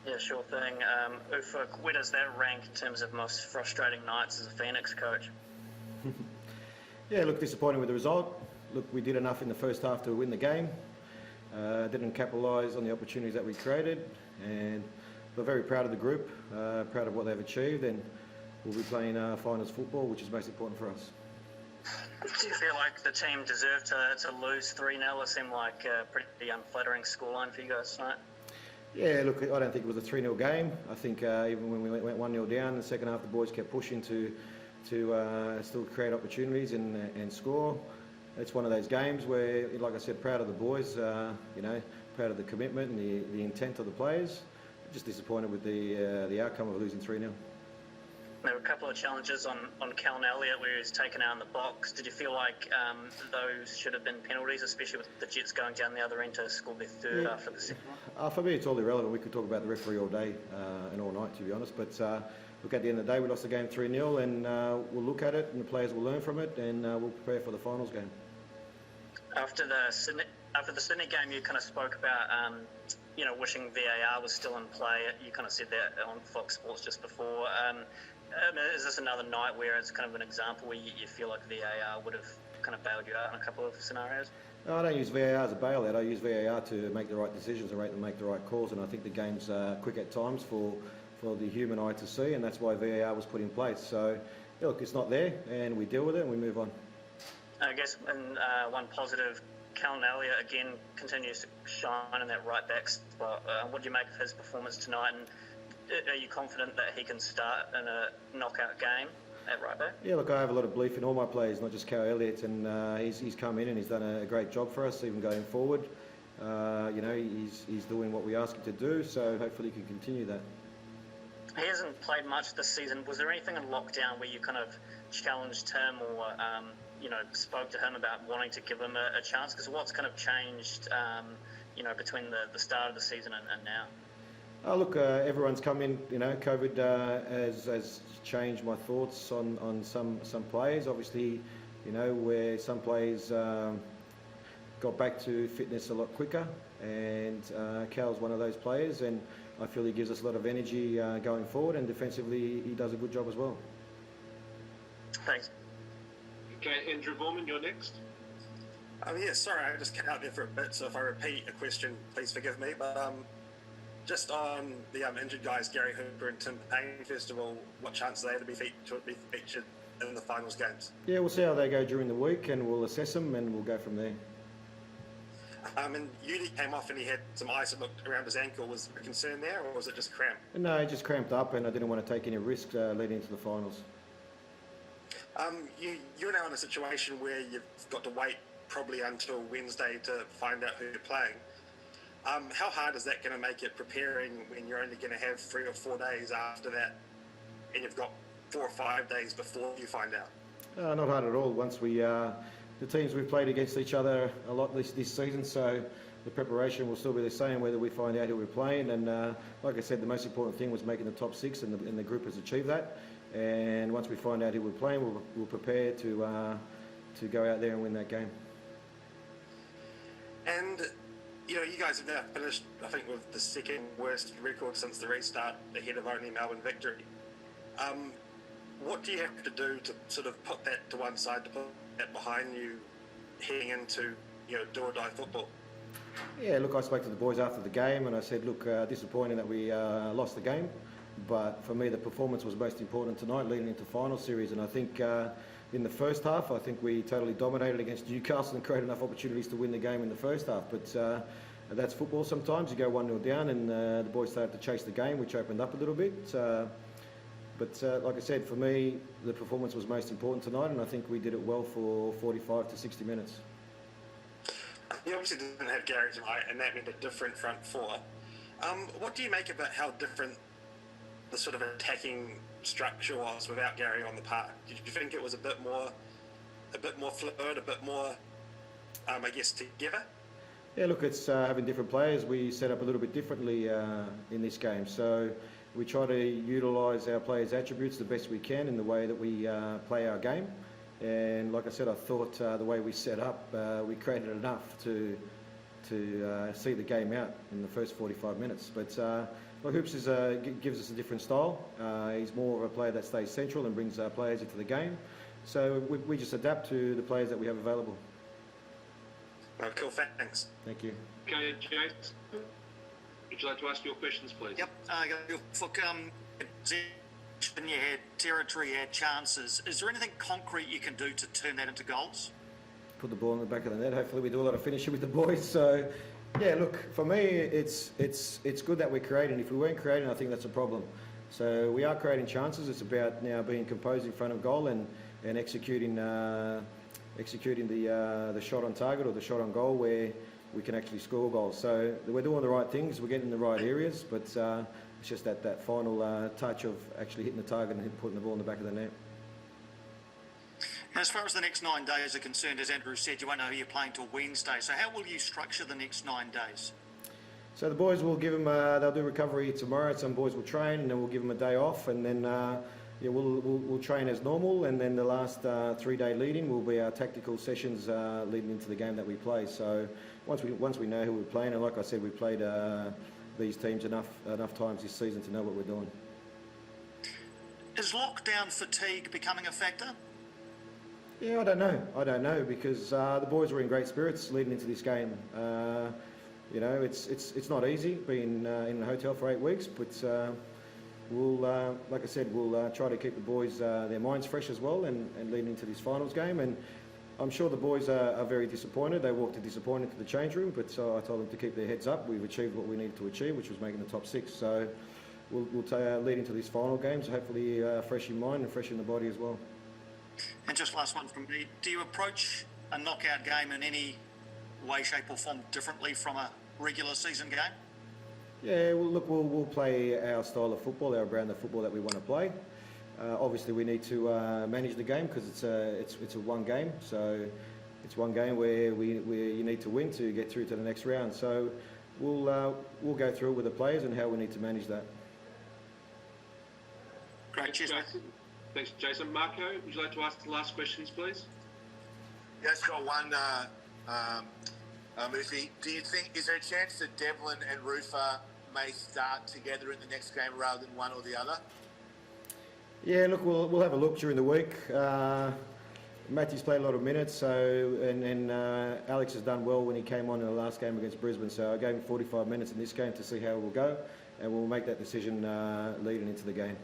Yeah, sure thing. Ufuk, where does that rank in terms of most frustrating nights as a Phoenix coach? Yeah, look, disappointed with the result. Look, we did enough in the first half to win the game. Didn't capitalise on the opportunities that we created, and we're very proud of the group, proud of what they've achieved, and we'll be playing finals football, which is most important for us. Do you feel like the team deserved to lose 3-0? It seemed like a pretty unflattering scoreline for you guys tonight. Yeah, look, I don't think it was a 3-0 game. I think even when we went 1-0 down in the second half, the boys kept pushing to still create opportunities and score. It's one of those games where, like I said, proud of the boys, proud of the commitment and the intent of the players. Just disappointed with the outcome of losing 3-0. There were a couple of challenges on Callum Elliott where he was taken out in the box. Did you feel like those should have been penalties, especially with the Jets going down the other end to score their third after the second one? For me, it's all irrelevant. We could talk about the referee all day and all night, to be honest. But look, at the end of the day, we lost the game 3-0, and we'll look at it, and the players will learn from it, and we'll prepare for the finals game. After the Sydney game, you kind of spoke about wishing VAR was still in play. You kind of said that on Fox Sports just before. Is this another night where it's kind of an example where you feel like VAR would have kind of bailed you out in a couple of scenarios? No, I don't use VAR as a bailout. I use VAR to make the right decisions and make the right calls, and I think the game's quick at times for the human eye to see, and that's why VAR was put in place. So, look, it's not there, and we deal with it and we move on. I guess one positive, Callum Elliott again continues to shine in that right back spot. What do you make of his performance tonight, and are you confident that he can start in a knockout game at right back? Yeah, look, I have a lot of belief in all my players, not just Callum Elliott, and he's come in and he's done a great job for us, even going forward. He's doing what we ask him to do, so hopefully he can continue that. He hasn't played much this season. Was there anything in lockdown where you kind of challenged him or spoke to him about wanting to give him a chance? Because what's kind of changed, between the start of the season and now? Look, everyone's come in. COVID has changed my thoughts on some players. Obviously, where some players got back to fitness a lot quicker, and Cal's one of those players, and I feel he gives us a lot of energy going forward, and defensively he does a good job as well. Thanks. Okay, Andrew Borman, you're next. Sorry, I just cut out there for a bit, so if I repeat a question, please forgive me. But just on the injured guys, Gary Hooper and Tim Payne, first of all, what chance are they to be featured in the finals games? Yeah, we'll see how they go during the week, and we'll assess them, and we'll go from there. And Yudi came off and he had some ice that looked around his ankle. Was there a concern there, or was it just cramp? No, he just cramped up, and I didn't want to take any risk leading into the finals. You're now in a situation where you've got to wait probably until Wednesday to find out who you're playing. How hard is that going to make it preparing when you're only going to have 3 or 4 days after that, and you've got 4 or 5 days before you find out? Not hard at all. Once the teams we've played against each other a lot this season, so the preparation will still be the same whether we find out who we're playing. And like I said, the most important thing was making the top 6, and the group has achieved that. And once we find out who we're playing, we'll prepare to go out there and win that game. And you guys have now finished, I think, with the second worst record since the restart, ahead of only Melbourne victory. What do you have to do to sort of put that to one side, to put that behind you, heading into do or die football? Yeah, look, I spoke to the boys after the game, and I said, look, disappointing that we lost the game, but for me the performance was most important tonight, leading into final series. And I think in the first half, I think we totally dominated against Newcastle and created enough opportunities to win the game in the first half. But that's football. Sometimes you go 1-0 down, and the boys started to chase the game, which opened up a little bit. But like I said, for me, the performance was most important tonight, and I think we did it well for 45 to 60 minutes. You obviously didn't have Gary tonight, and that meant a different front four. What do you make about how different the sort of attacking structure was without Gary on the park? Did you think it was a bit more fluid, a bit more, together? Yeah, look, it's having different players. We set up a little bit differently in this game, so we try to utilise our players' attributes the best we can in the way that we play our game. And like I said, I thought the way we set up, we created enough to see the game out in the first 45 minutes. But Well, Hoops gives us a different style. He's more of a player that stays central and brings players into the game. So we just adapt to the players that we have available. Cool, thanks. Thank you. Okay, Jason, would you like to ask your questions, please? Yep. Ufuk, you had territory, you had chances. Is there anything concrete you can do to turn that into goals? Put the ball in the back of the net. Hopefully we do a lot of finishing with the boys. So, yeah, look, for me, it's good that we're creating. If we weren't creating, I think that's a problem. So we are creating chances. It's about now being composed in front of goal and executing the shot on target or the shot on goal where we can actually score goals. So we're doing the right things. We're getting in the right areas, but it's just that final touch of actually hitting the target and putting the ball in the back of the net. As far as the next 9 days are concerned, as Andrew said, you won't know who you're playing till Wednesday. So how will you structure the next 9 days? So the boys will give them, they'll do recovery tomorrow. Some boys will train and then we'll give them a day off, and then we'll train as normal, and then the last 3-day leading will be our tactical sessions leading into the game that we play. So once we know who we're playing, and like I said, we've played these teams enough times this season to know what we're doing. Is lockdown fatigue becoming a factor? Yeah, I don't know because the boys were in great spirits leading into this game. You know, it's not easy being in a hotel for 8 weeks, but we'll, like I said, we'll try to keep the boys their minds fresh as well, and leading into this finals game. And I'm sure the boys are very disappointed. They walked disappointed to the change room, but I told them to keep their heads up. We've achieved what we needed to achieve, which was making the top 6. So we'll lead into these final games, hopefully fresh in mind and fresh in the body as well. And just last one from me. Do you approach a knockout game in any way, shape or form differently from a regular season game? Yeah, well, look, we'll play our style of football, our brand of football that we want to play. Obviously, we need to manage the game because it's a one game. So it's one game where you need to win to get through to the next round. So we'll go through it with the players and how we need to manage that. Great, cheers. Jason. Thanks, Jason. Marco, would you like to ask the last questions, please? Yeah, it's got one, Mufi. Do you think, is there a chance that Devlin and Rufa may start together in the next game rather than one or the other? Yeah, look, we'll have a look during the week. Matthew's played a lot of minutes, and Alex has done well when he came on in the last game against Brisbane. So I gave him 45 minutes in this game to see how it will go, and we'll make that decision leading into the game.